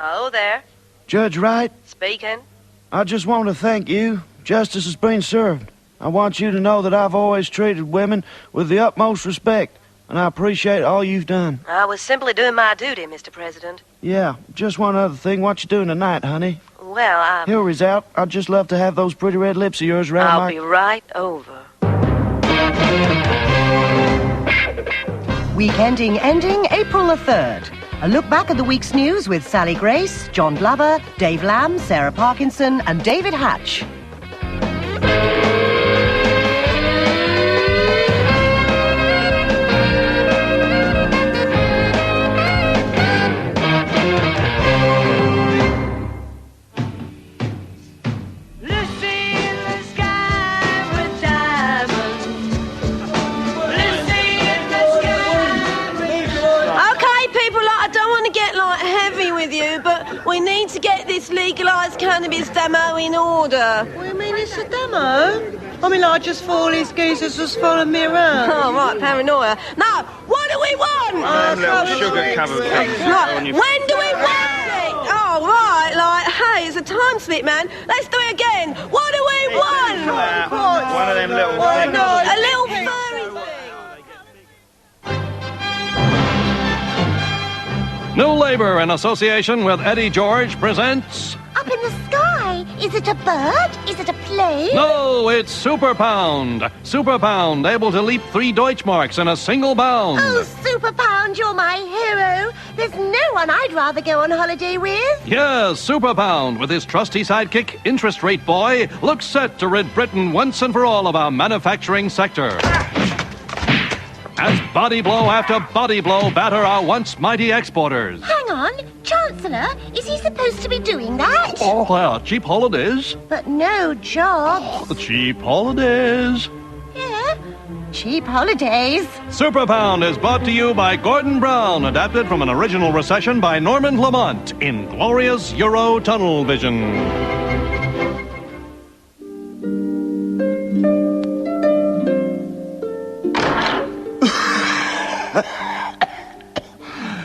Oh, there. Judge Wright? Speaking. I just want to thank you. Justice has been served. I want you to know that I've always treated women with the utmost respect, and I appreciate all you've done. I was simply doing my duty, Mr. President. Yeah, just one other thing. What you doing tonight, honey? Well, Hillary's out. I'd just love to have those pretty red lips of yours around I'll be right over. Weekending ending April the 3rd. A look back at the week's news with Sally Grace, Jon Glover, Dave Lamb, Sarah Parkinson and David Hatch. But we need to get this legalised cannabis demo in order. What do you mean it's a demo? I mean, like, just four of these geezers just following me around. Oh, right, paranoia. Now, what do we want? Little sugar covered cake. Right, when do we want it? Oh, right, like, hey, it's a time slip, man. Let's do it again. What do we want? One of them little things. A little furry thing. New Labour in association with Eddie George presents... Up in the sky. Is it a bird? Is it a plane? No, it's Super Pound. Super Pound, able to leap 3 Deutschmarks in a single bound. Oh, Super Pound, you're my hero. There's no one I'd rather go on holiday with. Yes, Super Pound, with his trusty sidekick, Interest Rate Boy, looks set to rid Britain once and for all of our manufacturing sector. As body blow after body blow batter our once mighty exporters. Hang on, Chancellor, is he supposed to be doing that? Oh, well, cheap holidays. But no job. Cheap holidays. Yeah, cheap holidays. Super Pound is brought to you by Gordon Brown, adapted from an original recession by Norman Lamont in glorious Euro tunnel vision.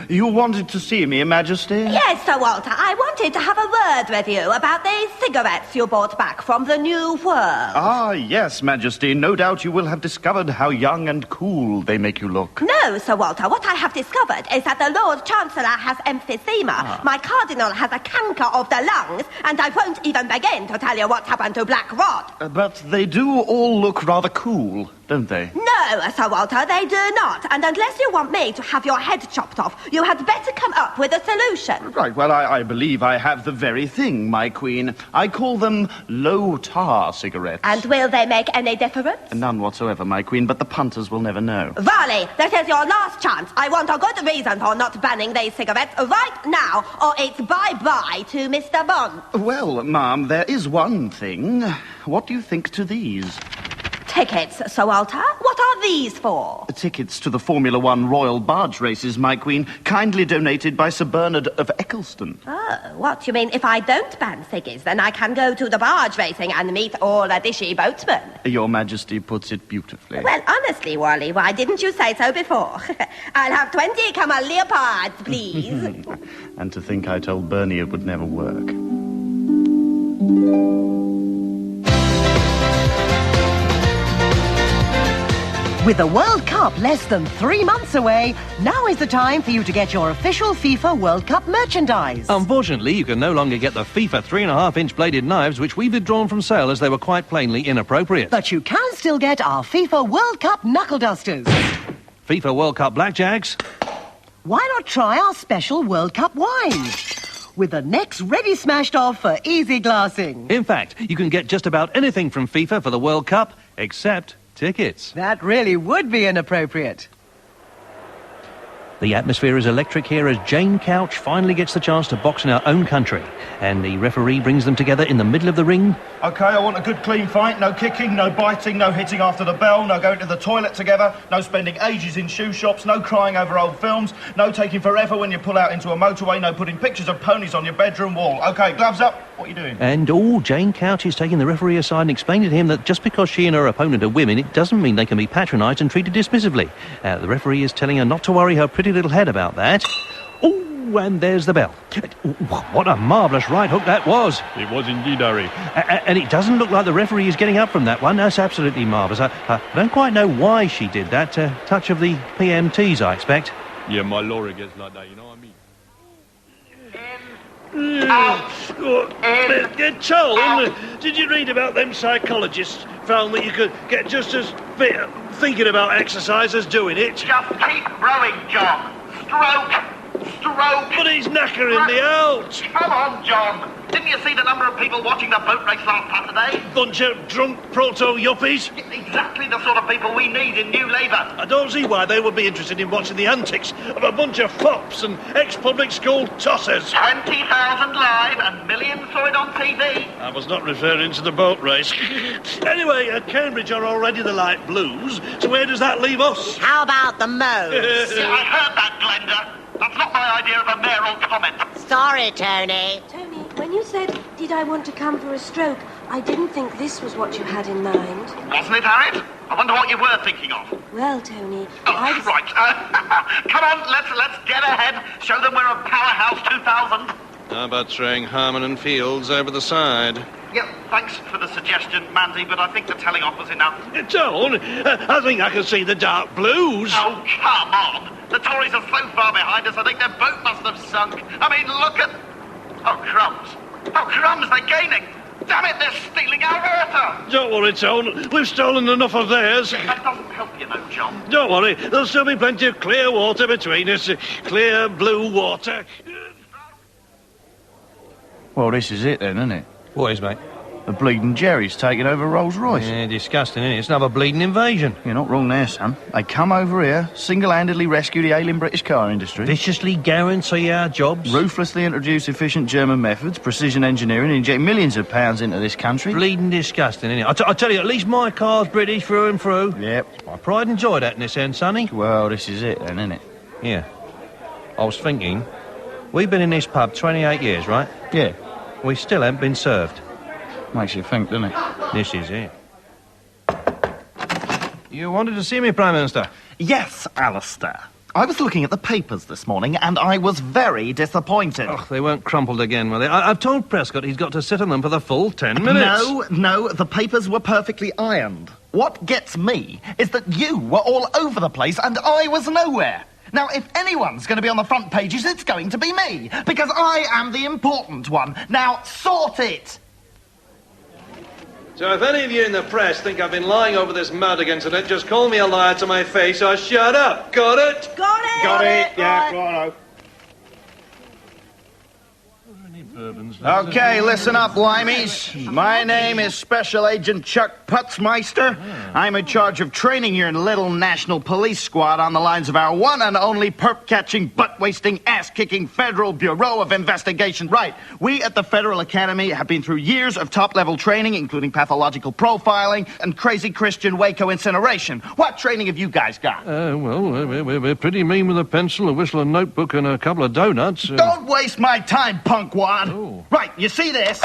You wanted to see me, Your Majesty? Yes, Sir Walter. I wanted to have a word with you about these cigarettes you brought back from the New World. Ah, yes, Majesty. No doubt you will have discovered how young and cool they make you look. No, Sir Walter. What I have discovered is that the Lord Chancellor has emphysema. My Cardinal has a canker of the lungs, and I won't even begin to tell you what's happened to Black Rod. But they do all look rather cool, don't they? No, Sir Walter, they do not. And unless you want me to have your head chopped off, you had better come up with a solution. Right, well, I believe I have the very thing, my queen. I call them low-tar cigarettes. And will they make any difference? None whatsoever, my queen, but the punters will never know. Varley, this is your last chance. I want a good reason for not banning these cigarettes right now, or it's bye-bye to Mr. Bond. Well, ma'am, there is one thing. What do you think to these? Tickets, Sir Walter? What are these for? Tickets to the Formula One Royal Barge races, my queen, kindly donated by Sir Bernard of Eccleston. Oh, what, you mean if I don't ban ciggies, then I can go to the barge racing and meet all the dishy boatmen? Your Majesty puts it beautifully. Well, honestly, Wally, why didn't you say so before? I'll have 20 camel leopards, please. And to think I told Bernie it would never work. With the World Cup less than 3 months away, now is the time for you to get your official FIFA World Cup merchandise. Unfortunately, you can no longer get the FIFA 3.5-inch bladed knives, which we've withdrawn from sale as they were quite plainly inappropriate. But you can still get our FIFA World Cup knuckle dusters. FIFA World Cup blackjacks. Why not try our special World Cup wine? With the necks ready smashed off for easy glassing. In fact, you can get just about anything from FIFA for the World Cup, except tickets. That really would be inappropriate. The atmosphere is electric here as Jane Couch finally gets the chance to box in her own country. And the referee brings them together in the middle of the ring. OK, I want a good clean fight. No kicking, no biting, no hitting after the bell, no going to the toilet together, no spending ages in shoe shops, no crying over old films, no taking forever when you pull out into a motorway, no putting pictures of ponies on your bedroom wall. OK, gloves up. What are you doing? And Jane Couch is taking the referee aside and explaining to him that just because she and her opponent are women, it doesn't mean they can be patronised and treated dismissively. The referee is telling her not to worry her pretty little head about that. Oh, Oh, and there's the bell. What a marvellous right hook that was. It was indeed, Harry. And it doesn't look like the referee is getting up from that one. That's absolutely marvellous. I don't quite know why she did that. Touch of the PMTs, I expect. Yeah, my Laura gets like that, you know what I mean? Tom, did you read about them psychologists found that you could get just as fit thinking about exercise as doing it? Just keep rowing, John. Stroke. But he's knackering me out. Come on, John. Didn't you see the number of people watching the boat race last Saturday? Bunch of drunk proto-yuppies. Exactly the sort of people we need in New Labour. I don't see why they would be interested in watching the antics of a bunch of fops and ex-public school tossers. 20,000 live and millions saw it on TV. I was not referring to the boat race. Anyway, Cambridge are already the light blues, so where does that leave us? How about the mows? I heard that, Glenda. That's not my idea of a mayoral comment. Sorry, Tony. Tony, when you said, did I want to come for a stroke, I didn't think this was what you had in mind. Wasn't it, Harriet? I wonder what you were thinking of. Well, Tony, Oh, right. Come on, let's get ahead. Show them we're a powerhouse 2000. How about throwing Harmon and Fields over the side? Yeah, thanks for the suggestion, Mandy, but I think the telling off was enough. John, I think I can see the dark blues. Oh, come on. The Tories are so far behind us, I think their boat must have sunk. I mean, look at... Oh, crumbs. Oh, crumbs, they're gaining. Damn it, they're stealing our water. Don't worry, Tone. We've stolen enough of theirs. That doesn't help, you know, John. Don't worry. There'll still be plenty of clear water between us. Clear blue water. Well, this is it then, isn't it? What is, mate? The bleeding Jerry's taking over Rolls-Royce. Yeah, disgusting, isn't it? It's another bleeding invasion. You're not wrong there, son. They come over here, single-handedly rescue the ailing British car industry. Viciously guarantee our jobs. Ruthlessly introduce efficient German methods, precision engineering, and inject millions of pounds into this country. Bleeding disgusting, isn't it? I tell you, at least my car's British through and through. Yep. My pride and joy that in this end, sonny. Well, this is it then, isn't it? Yeah. I was thinking, we've been in this pub 28 years, right? Yeah. We still haven't been served. Makes you think, doesn't it? This is it. You wanted to see me, Prime Minister? Yes, Alistair. I was looking at the papers this morning, and I was very disappointed. Oh, they weren't crumpled again, were they? I've told Prescott he's got to sit on them for the full 10 minutes. No, the papers were perfectly ironed. What gets me is that you were all over the place, and I was nowhere. Now, if anyone's going to be on the front pages, it's going to be me, because I am the important one. Now, sort it! So if any of you in the press think I've been lying over this mud incident, just call me a liar to my face or shut up. Got it? Got it! Got it, yeah, righto. Okay, listen up, limeys. My name is Special Agent Chuck Putzmeister. I'm in charge of training your little national police squad on the lines of our one and only perp-catching, butt-wasting, ass-kicking Federal Bureau of Investigation. Right, we at the Federal Academy have been through years of top-level training, including pathological profiling and crazy Christian Waco incineration. What training have you guys got? We're pretty mean with a pencil, a whistle, a notebook, and a couple of donuts. Don't waste my time, punkwad. Oh. Right, you see this?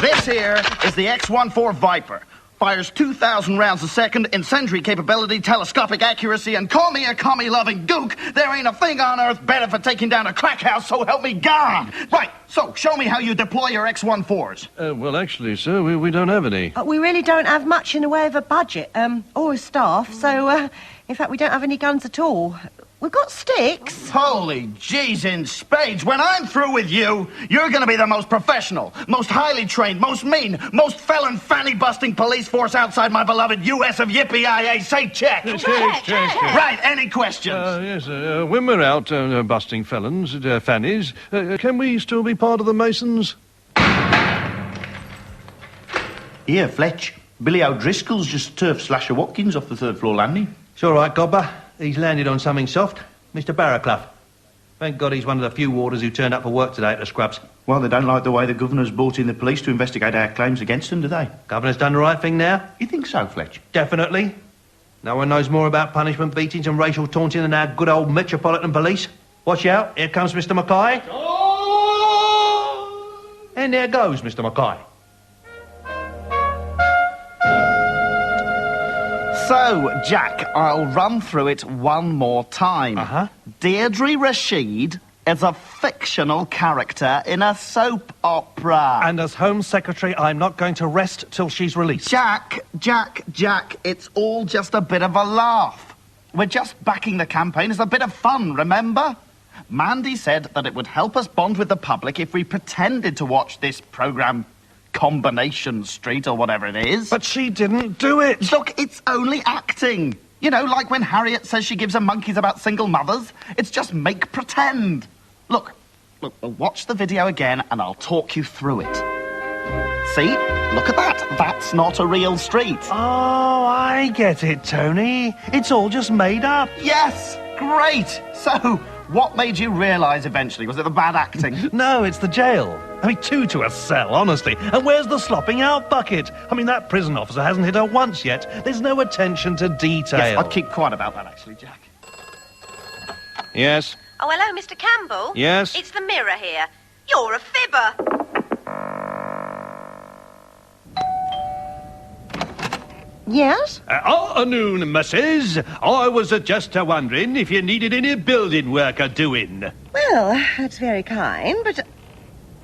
This here is the X-14 Viper. Fires 2,000 rounds a second, incendiary capability, telescopic accuracy, and call me a commie-loving gook, there ain't a thing on earth better for taking down a crack house, so help me God. Right, so show me how you deploy your X-14s. Well, actually, sir, we don't have any. We really don't have much in the way of a budget, or a staff, so, in fact, we don't have any guns at all. We've got sticks. Holy jeez in spades. When I'm through with you, you're going to be the most professional, most highly trained, most mean, most felon fanny-busting police force outside my beloved U.S. of Yippee-I-A. Say check. Check. Right, any questions? Yes, when we're out busting felons, fannies, can we still be part of the Masons? Here, Fletch. Billy O'Driscoll's just turfed Slasher Watkins off the third-floor landing. It's all right, Gobber. He's landed on something soft. Mr. Barraclough. Thank God he's one of the few warders who turned up for work today at the Scrubs. Well, they don't like the way the governor's brought in the police to investigate our claims against them, do they? Governor's done the right thing now? You think so, Fletch? Definitely. No one knows more about punishment, beatings and racial taunting than our good old Metropolitan Police. Watch out, here comes Mr. Mackay. Oh! And there goes Mr. Mackay. So, Jack, I'll run through it one more time. Uh-huh. Deirdre Rashid, is a fictional character in a soap opera. And as Home Secretary, I'm not going to rest till she's released. Jack, it's all just a bit of a laugh. We're just backing the campaign as a bit of fun, remember? Mandy said that it would help us bond with the public if we pretended to watch this programme Combination Street or whatever it is. But she didn't do it. Look, it's only acting. You know, like when Harriet says she gives her monkeys about single mothers. It's just make pretend. Look, we'll watch the video again and I'll talk you through it. See? Look at that. That's not a real street. Oh, I get it, Tony. It's all just made up. Yes, great. So, what made you realise eventually? Was it the bad acting? No, it's the jail. I mean, two to a cell, honestly. And where's the slopping out bucket? I mean, that prison officer hasn't hit her once yet. There's no attention to detail. Yes, I'd keep quiet about that, actually, Jack. Yes? Oh, hello, Mr. Campbell. Yes? It's the Mirror here. You're a fibber. Yes? Afternoon, missus. I was just wondering if you needed any building work doing. Well, that's very kind, but...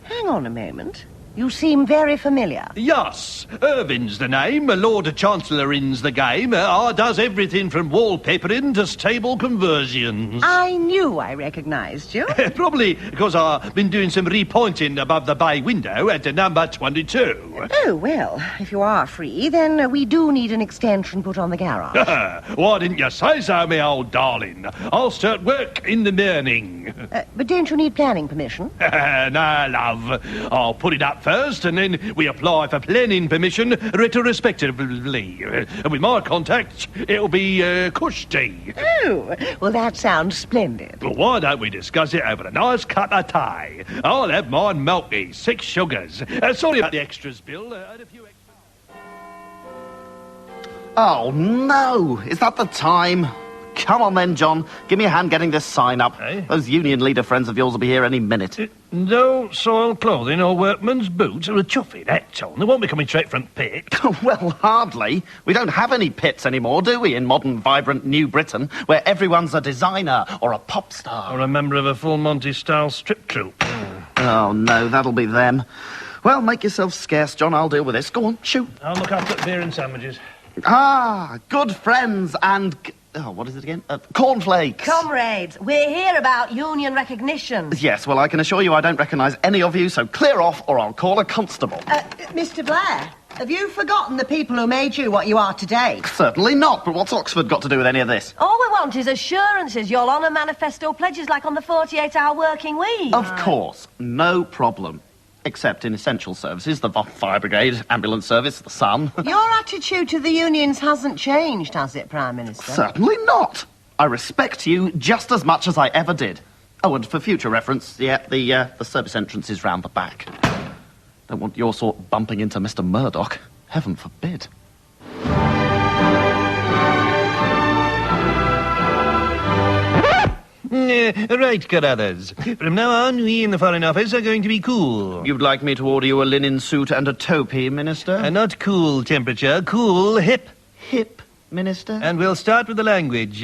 hang on a moment. You seem very familiar. Yes, Irving's the name. Lord Chancellor in's the game. I does everything from wallpapering to stable conversions. I knew I recognised you. Probably because I've been doing some repointing above the bay window at number 22. Oh, well, if you are free, then we do need an extension put on the garage. Why didn't you say so, me old darling? I'll start work in the morning. But don't you need planning permission? No, love. I'll put it up first, and then we apply for planning permission retrospectively. And with my contacts, it'll be cushy. Oh, well, that sounds splendid. Well, why don't we discuss it over a nice cup of tea? I'll have mine milky, 6 sugars. Sorry about the extras, Bill. And a few extras. Oh, no. Is that the time? Come on then, John. Give me a hand getting this sign up. Hey? Those union leader friends of yours will be here any minute. No soiled clothing or workman's boots or a chuffy, that's all. They won't be coming straight from pit. Well, hardly. We don't have any pits anymore, do we, in modern, vibrant New Britain, where everyone's a designer or a pop star. Or a member of a full Monty-style strip troupe. Oh, no, that'll be them. Well, make yourself scarce, John. I'll deal with this. Go on, shoot. I'll look after beer and sandwiches. Ah, good friends and... oh, what is it again? Cornflakes. Comrades, we're here about union recognition. Yes, well, I can assure you I don't recognise any of you, so clear off or I'll call a constable. Mr. Blair, have you forgotten the people who made you what you are today? Certainly not, but what's Oxford got to do with any of this? All we want is assurances you'll honour manifesto pledges like on the 48-hour working week. Of course, no problem. Except in essential services, the fire brigade, ambulance service, the Sun. Your attitude to the unions hasn't changed, has it, Prime Minister? Certainly not. I respect you just as much as I ever did. Oh, and for future reference, yeah, the service entrance is round the back. Don't want your sort bumping into Mr. Murdoch. Heaven forbid. Right, Carruthers. From now on, we in the Foreign Office are going to be cool. You'd like me to order you a linen suit and a topi, Minister? Not cool temperature, cool hip. Hip, Minister? And we'll start with the language.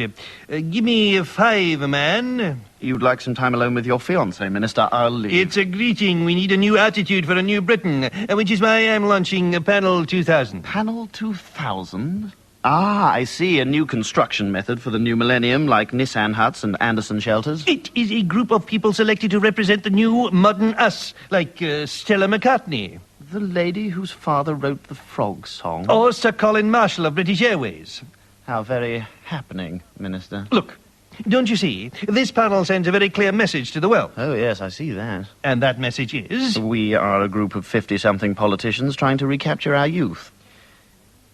Give me 5, man. You'd like some time alone with your fiancé, Minister? I'll leave. It's a greeting. We need a new attitude for a new Britain, which is why I'm launching Panel 2000. Panel 2000? Ah, I see. A new construction method for the new millennium, like Nissan huts and Anderson shelters. It is a group of people selected to represent the new modern us, like Stella McCartney. The lady whose father wrote the Frog Song. Or Sir Colin Marshall of British Airways. How very happening, Minister. Look, don't you see? This panel sends a very clear message to the world. Oh, yes, I see that. And that message is... we are a group of 50-something politicians trying to recapture our youth.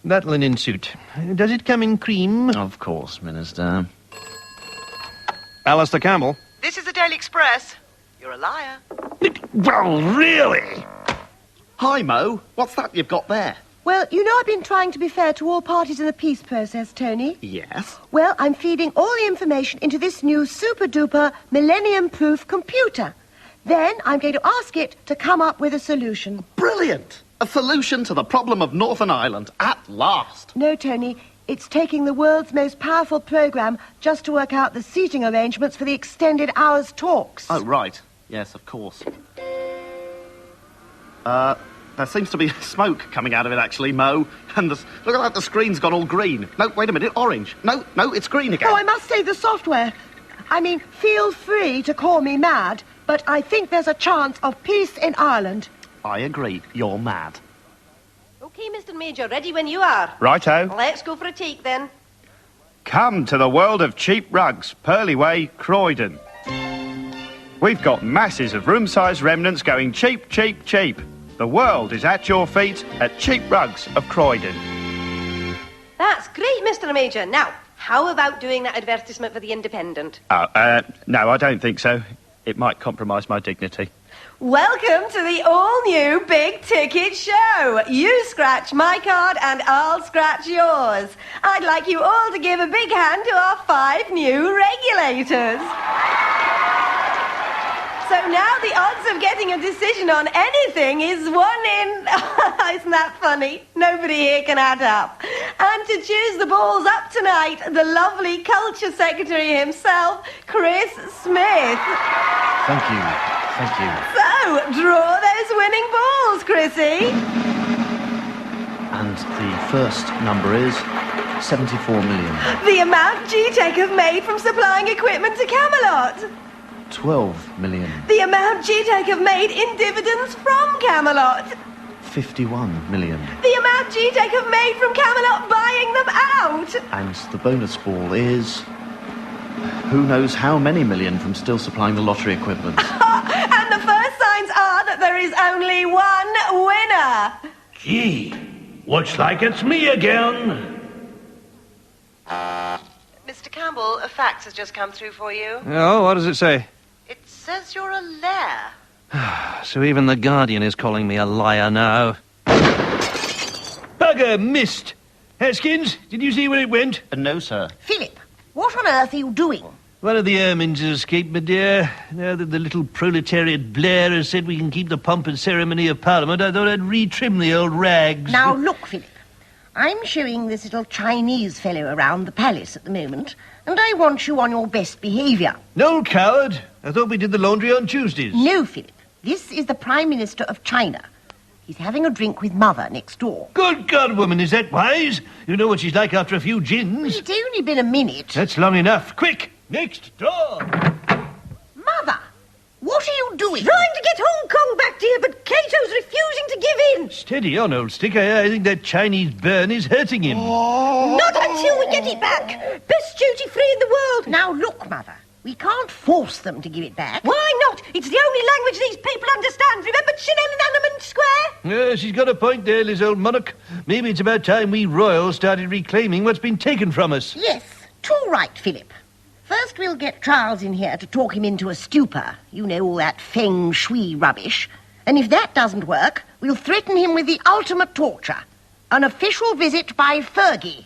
That linen suit. Does it come in cream? Of course, Minister. Alistair Campbell. This is the Daily Express. You're a liar. Well, really? Hi, Mo. What's that you've got there? Well, you know I've been trying to be fair to all parties in the peace process, Tony. Yes? Well, I'm feeding all the information into this new super-duper millennium-proof computer. Then I'm going to ask it to come up with a solution. Brilliant! A solution to the problem of Northern Ireland, at last. No, Tony, It's taking the world's most powerful programme just to work out the seating arrangements for the extended hours talks. Oh, right. Yes, of course. There seems to be smoke coming out of it, actually, Mo. And look at that, the screen's gone all green. No, wait a minute, orange. No, it's green again. Oh, I must say the software. I mean, feel free to call me mad, but I think there's a chance of peace in Ireland. I agree. You're mad. OK, Mr Major, ready when you are. Righto. Let's go for a take, then. Come to the world of cheap rugs, Purley Way, Croydon. We've got masses of room-size remnants going cheap, cheap, cheap. The world is at your feet at Cheap Rugs of Croydon. That's great, Mr Major. Now, how about doing that advertisement for the Independent? No, I don't think so. It might compromise my dignity. Welcome to the all-new Big Ticket Show. You scratch my card and I'll scratch yours. I'd like you all to give a big hand to our 5 new regulators. So now the odds of getting a decision on anything is 1 in... Isn't that funny? Nobody here can add up. And to choose the balls up tonight, the lovely Culture Secretary himself, Chris Smith. Thank you. So, draw those winning balls, Chrissy. And the first number is 74 million. The amount G-Tech have made from supplying equipment to Camelot. 12 million. The amount G-Tech have made in dividends from Camelot. 51 million. The amount G-Tech have made from Camelot buying them out. And the bonus ball is... who knows how many million from still supplying the lottery equipment. And the first signs are that there is only one winner. Gee, looks like it's me again. Mr Campbell, a fax has just come through for you. Oh, what does it say? It says you're a liar. So even the Guardian is calling me a liar now. Bugger missed. Haskins, did you see where it went? No, sir. Philip, what on earth are you doing? One of the ermines has escaped, my dear. Now that the little proletariat Blair has said we can keep the pomp and ceremony of Parliament, I thought I'd retrim the old rags. Now, look, Philip. I'm showing this little Chinese fellow around the palace at the moment, and I want you on your best behaviour. No, coward. I thought we did the laundry on Tuesdays. No, Philip. This is the Prime Minister of China. He's having a drink with Mother next door. Good God, woman, is that wise? You know what she's like after a few gins. It's only been a minute. That's long enough. Quick, next door. Mother, what are you doing? Trying to get Hong Kong back, dear, but Cato's refusing to give in. Steady on, old stick. I think that Chinese burn is hurting him. Not until we get it back. Best duty-free in the world. Now, look, Mother. We can't force them to give it back. Why not? It's the only language these people understand. Remember Chanel and Anneman Square? Yeah, she's got a point there, Liz, old monarch. Maybe it's about time we royals started reclaiming what's been taken from us. Yes, too right, Philip. First we'll get Charles in here to talk him into a stupor. You know, all that feng shui rubbish. And if that doesn't work, we'll threaten him with the ultimate torture. An official visit by Fergie.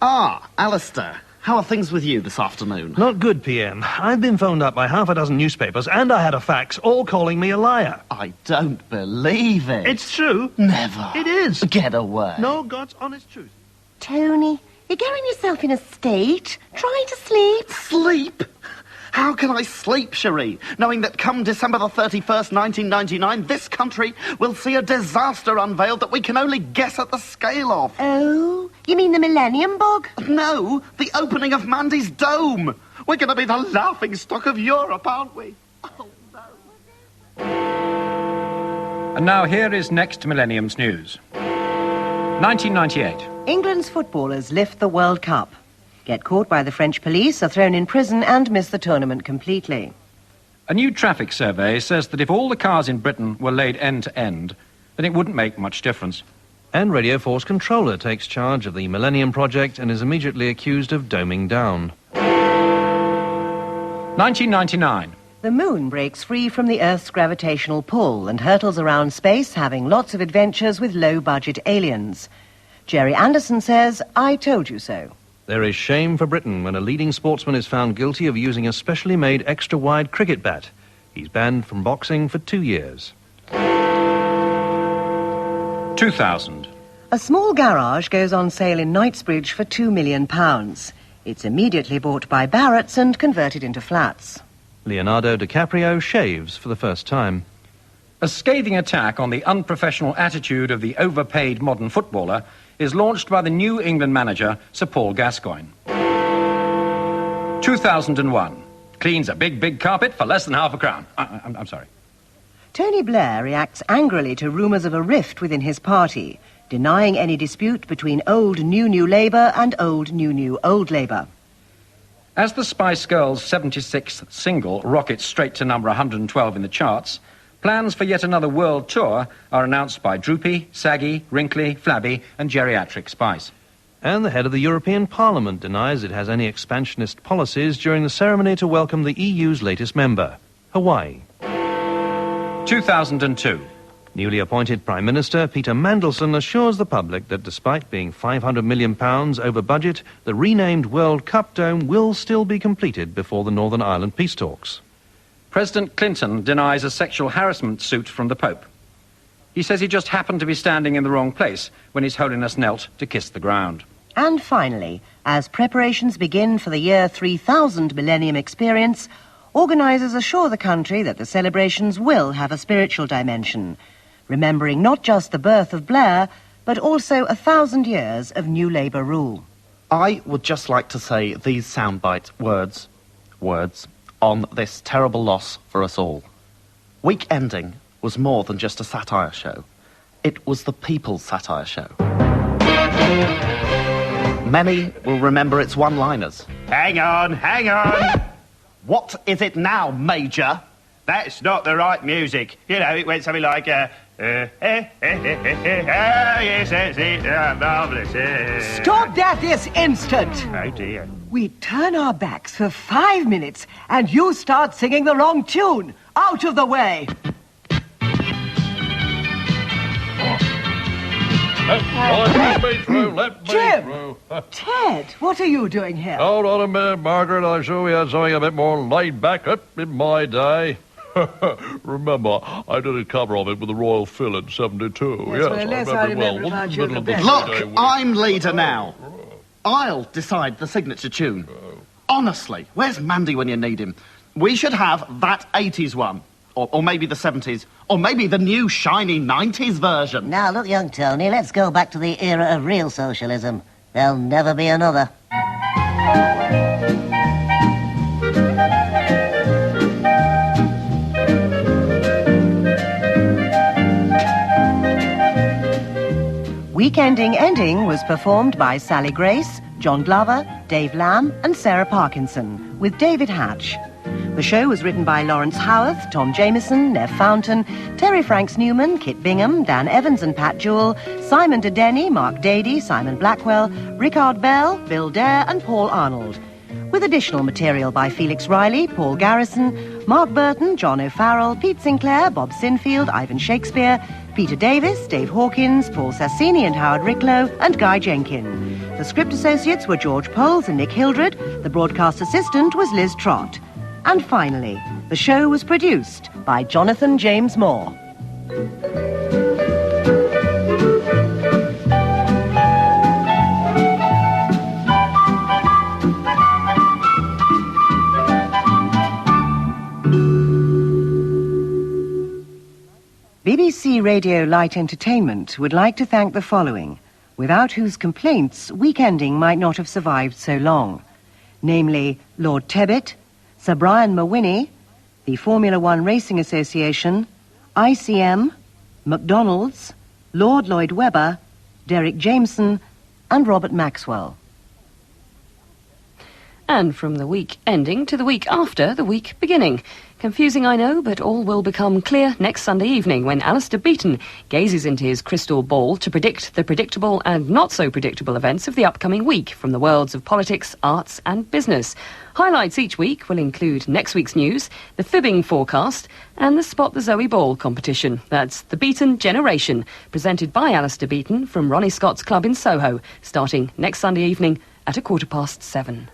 Ah, Alistair. How are things with you this afternoon? Not good, PM. I've been phoned up by half a dozen newspapers, and I had a fax, all calling me a liar. I don't believe it. It's true. Never. It is. Get away. No, God's honest truth. Tony, you're getting yourself in a state. Try to sleep. Sleep? How can I sleep, Cherie, knowing that come December the 31st, 1999, this country will see a disaster unveiled that we can only guess at the scale of? Oh, you mean the Millennium Bog? No, the opening of Mandy's Dome. We're going to be the laughingstock of Europe, aren't we? Oh, no. And now here is next millennium's news. 1998. England's footballers lift the World Cup, get caught by the French police, are thrown in prison and miss the tournament completely. A new traffic survey says that if all the cars in Britain were laid end to end, then it wouldn't make much difference. And Radio 4's controller takes charge of the Millennium Project and is immediately accused of doming down. 1999. The moon breaks free from the Earth's gravitational pull and hurtles around space, having lots of adventures with low-budget aliens. Jerry Anderson says, I told you so. There is shame for Britain when a leading sportsman is found guilty of using a specially made extra-wide cricket bat. He's banned from boxing for 2 years. 2000. A small garage goes on sale in Knightsbridge for £2 million. It's immediately bought by Barrett's and converted into flats. Leonardo DiCaprio shaves for the first time. A scathing attack on the unprofessional attitude of the overpaid modern footballer is launched by the New England manager, Sir Paul Gascoigne. 2001. Cleans a big carpet for less than £0.50. I'm sorry. Tony Blair reacts angrily to rumours of a rift within his party, denying any dispute between old New Labour and old New Old Labour. As the Spice Girls' 76th single rockets straight to number 112 in the charts, plans for yet another world tour are announced by Droopy, Saggy, Wrinkly, Flabby and Geriatric Spice. And the head of the European Parliament denies it has any expansionist policies during the ceremony to welcome the EU's latest member, Hawaii. 2002. Newly appointed Prime Minister Peter Mandelson assures the public that despite being £500 million over budget, the renamed World Cup Dome will still be completed before the Northern Ireland peace talks. President Clinton denies a sexual harassment suit from the Pope. He says he just happened to be standing in the wrong place when His Holiness knelt to kiss the ground. And finally, as preparations begin for the year 3000 Millennium Experience, organisers assure the country that the celebrations will have a spiritual dimension, remembering not just the birth of Blair, but also 1,000 years of New Labour rule. I would just like to say these soundbite words, on this terrible loss for us all. Week Ending was more than just a satire show. It was the people's satire show. Many will remember its one-liners. Hang on. What is it now, Major? That's not the right music. You know, it went something like, yes, that's it, marvellous. Stop that this instant! Oh, dear. We turn our backs for 5 minutes and you start singing the wrong tune. Out of the way! Let me Jim! through. Ted, what are you doing here? Hold on a minute, Margaret. I saw we had something a bit more laid back up in my day. Remember, I did a cover of it with the Royal Phil in 72. Yes, well, less I remember about you, the better. Look, I'm leader now. I'll decide the signature tune. Honestly, where's Mandy when you need him? We should have that 80s one. Or maybe the 70s. Or maybe the new shiny 90s version. Now, look, young Tony, let's go back to the era of real socialism. There'll never be another. Weekending Ending was performed by Sally Grace, Jon Glover, Dave Lamb and Sarah Parkinson, with David Hatch. The show was written by Lawrence Howarth, Tom Jameson, Nev Fountain, Terry Franks-Newman, Kit Bingham, Dan Evans and Pat Jewell, Simon De Denny, Mark Dady, Simon Blackwell, Richard Bell, Bill Dare and Paul Arnold. With additional material by Felix Riley, Paul Garrison, Mark Burton, John O'Farrell, Pete Sinclair, Bob Sinfield, Ivan Shakespeare, Peter Davis, Dave Hawkins, Paul Sassini and Howard Ricklow, and Guy Jenkin. The script associates were George Poles and Nick Hildred. The broadcast assistant was Liz Trott. And finally, the show was produced by Jonathan James Moore. BBC Radio Light Entertainment would like to thank the following, without whose complaints Weekending might not have survived so long, namely Lord Tebbit, Sir Brian Mawhinney, the Formula One Racing Association, ICM, McDonald's, Lord Lloyd Webber, Derek Jameson, and Robert Maxwell. And from the week ending to the week after the week beginning. Confusing, I know, but all will become clear next Sunday evening when Alistair Beaton gazes into his crystal ball to predict the predictable and not so predictable events of the upcoming week from the worlds of politics, arts and business. Highlights each week will include next week's news, the fibbing forecast and the Spot the Zoe Ball competition. That's the Beaton Generation, presented by Alistair Beaton from Ronnie Scott's Club in Soho, starting next Sunday evening at 7:15.